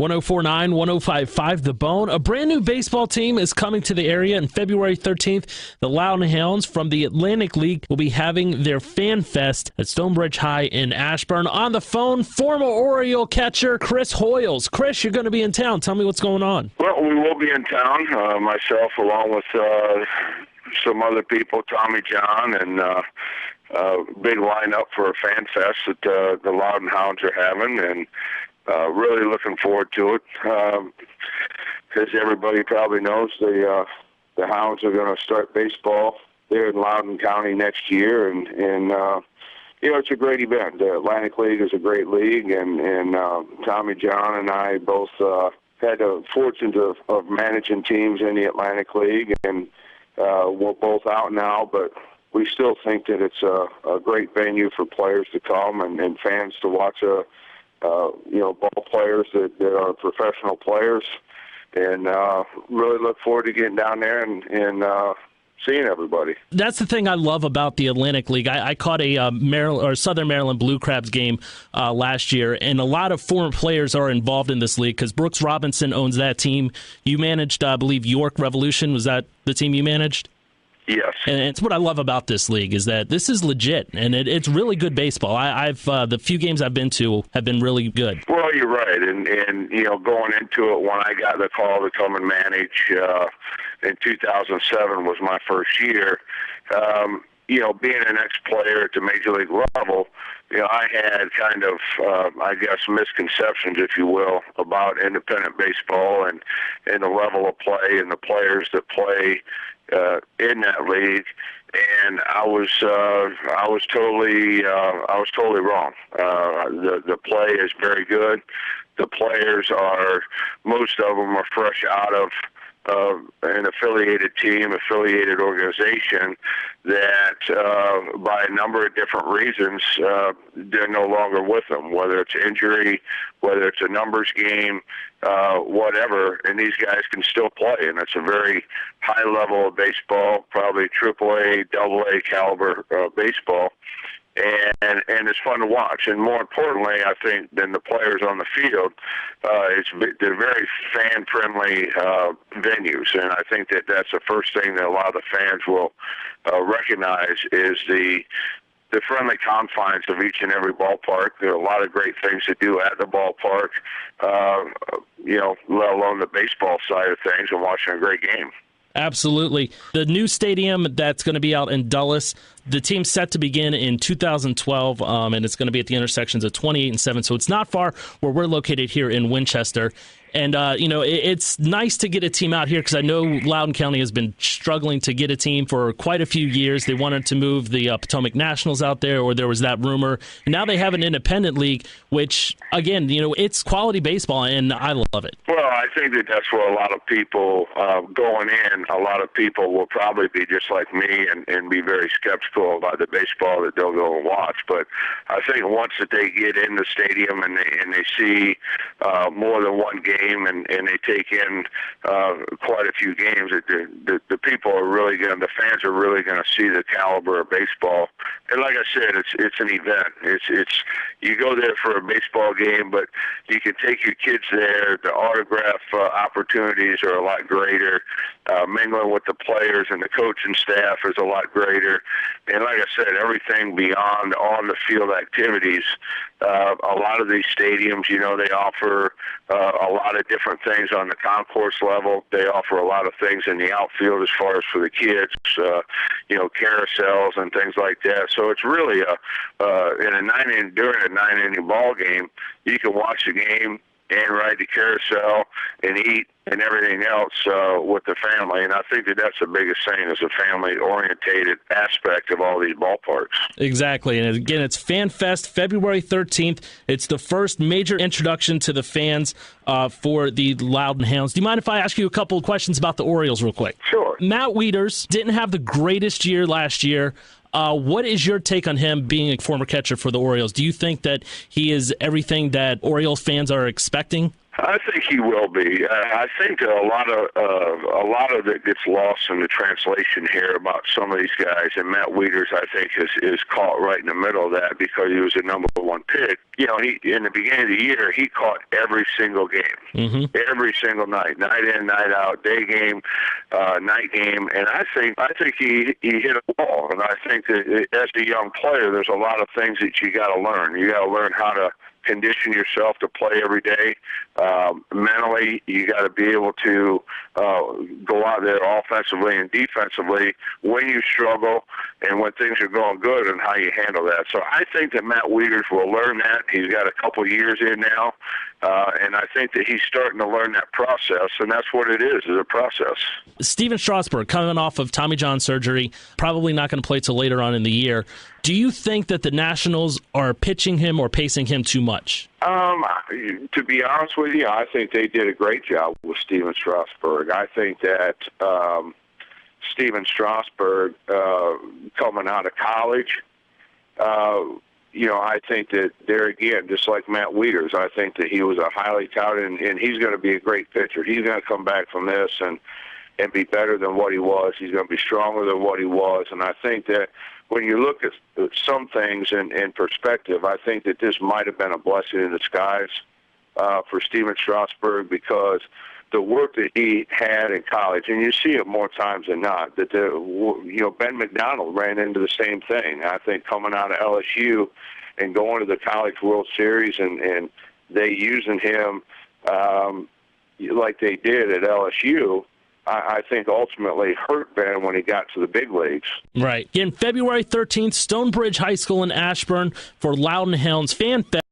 1049, 1055 The Bone. A brand new baseball team is coming to the area on February 13th. The Loudoun Hounds from the Atlantic League will be having their FanFest at Stonebridge High in Ashburn. On the phone, former Oriole catcher Chris Hoiles. Chris, you're going to be in town. Tell me what's going on. Well, we will be in town, myself along with some other people, Tommy John, and big lineup for a FanFest that the Loudoun Hounds are having, and really looking forward to it. As everybody probably knows, the Hounds are going to start baseball there in Loudoun County next year, and it's a great event. The Atlantic League is a great league, and Tommy John and I both had the fortune of managing teams in the Atlantic League, and we're both out now, but we still think that it's a great venue for players to come and fans to watch ball players that are professional players, and really look forward to getting down there and seeing everybody. That's the thing I love about the Atlantic League. I caught a Southern Maryland Blue Crabs game last year, and a lot of former players are involved in this league because Brooks Robinson owns that team. You managed, I believe, York Revolution. Was that the team you managed? Yes. And it's what I love about this league is that this is legit, and it's really good baseball. I've the few games I've been to have been really good. Well, you're right, and going into it, when I got the call to come and manage in 2007 was my first year. Being an ex-player at the major league level, I had kind of, misconceptions, if you will, about independent baseball and the level of play and the players that play in that league, and I was totally wrong. The play is very good. The players most of them are fresh out of an affiliated team, affiliated organization that by a number of different reasons they're no longer with them, whether it's injury, whether it's a numbers game, whatever, and these guys can still play, and it's a very high level of baseball, probably AAA, AA caliber baseball. And it's fun to watch, and more importantly, I think, than the players on the field, they're very fan-friendly venues, and I think that's the first thing that a lot of the fans will recognize is the friendly confines of each and every ballpark. There are a lot of great things to do at the ballpark, let alone the baseball side of things and watching a great game. Absolutely. The new stadium that's going to be out in Dulles, the team's set to begin in 2012, and it's going to be at the intersections of 28 and 7, so it's not far where we're located here in Winchester. And, it's nice to get a team out here because I know Loudoun County has been struggling to get a team for quite a few years. They wanted to move the Potomac Nationals out there, or there was that rumor. And now they have an independent league, which, again, it's quality baseball, and I love it. Well, I think that's where a lot of people going in, a lot of people will probably be just like me and be very skeptical about the baseball that they'll go and watch. But I think once that they get in the stadium and they see more than one game, and they take in quite a few games, the people are really the fans are really going to see the caliber of baseball. And like I said, it's an event. It's you go there for a baseball game, but you can take your kids there. The autograph opportunities are a lot greater. Mingling with the players and the coaching staff is a lot greater. And like I said, everything beyond on the field activities. A lot of these stadiums, they offer a lot of different things on the concourse level. They offer a lot of things in the outfield as far as for the kids, carousels and things like that. So it's really during a 9-inning ball game, you can watch the game and ride the carousel and eat and everything else with the family. And I think that's the biggest thing is a family-orientated aspect of all these ballparks. Exactly. And again, it's FanFest, February 13th. It's the first major introduction to the fans for the Loudoun Hounds. Do you mind if I ask you a couple of questions about the Orioles real quick? Sure. Matt Wieters didn't have the greatest year last year. What is your take on him being a former catcher for the Orioles? Do you think that he is everything that Orioles fans are expecting? I think he will be. I think that a lot of it gets lost in the translation here about some of these guys. And Matt Wieters, I think, is caught right in the middle of that because he was the number one pick. You know, he in the beginning of the year he caught every single game, every single night in, night out, day game, night game. And I think he hit a ball. And I think that as a young player, there's a lot of things that you got to learn. You got to learn how to condition yourself to play every day. Mentally, you got to be able to go out there offensively and defensively when you struggle and when things are going good and how you handle that. So I think that Matt Wieters will learn that. He's got a couple years in now, and I think that he's starting to learn that process, and that's what it is a process. Steven Strasburg, coming off of Tommy John surgery, probably not going to play till later on in the year. Do you think that the Nationals are pitching him or pacing him too much? To be honest with you, I think they did a great job with Steven Strasburg. I think that Steven Strasburg, coming out of college, I think that there again, just like Matt Wieters, I think that he was a highly touted, and he's going to be a great pitcher. He's going to come back from this and be better than what he was. He's going to be stronger than what he was. And I think that when you look at some things in perspective, I think that this might have been a blessing in disguise for Steven Strasburg, because the work that he had in college, and you see it more times than not, that Ben McDonald ran into the same thing. I think coming out of LSU and going to the College World Series and they using him like they did at LSU, I think ultimately hurt Ben when he got to the big leagues. Right. Again, February 13th, Stonebridge High School in Ashburn for Loudoun Hounds FanFest.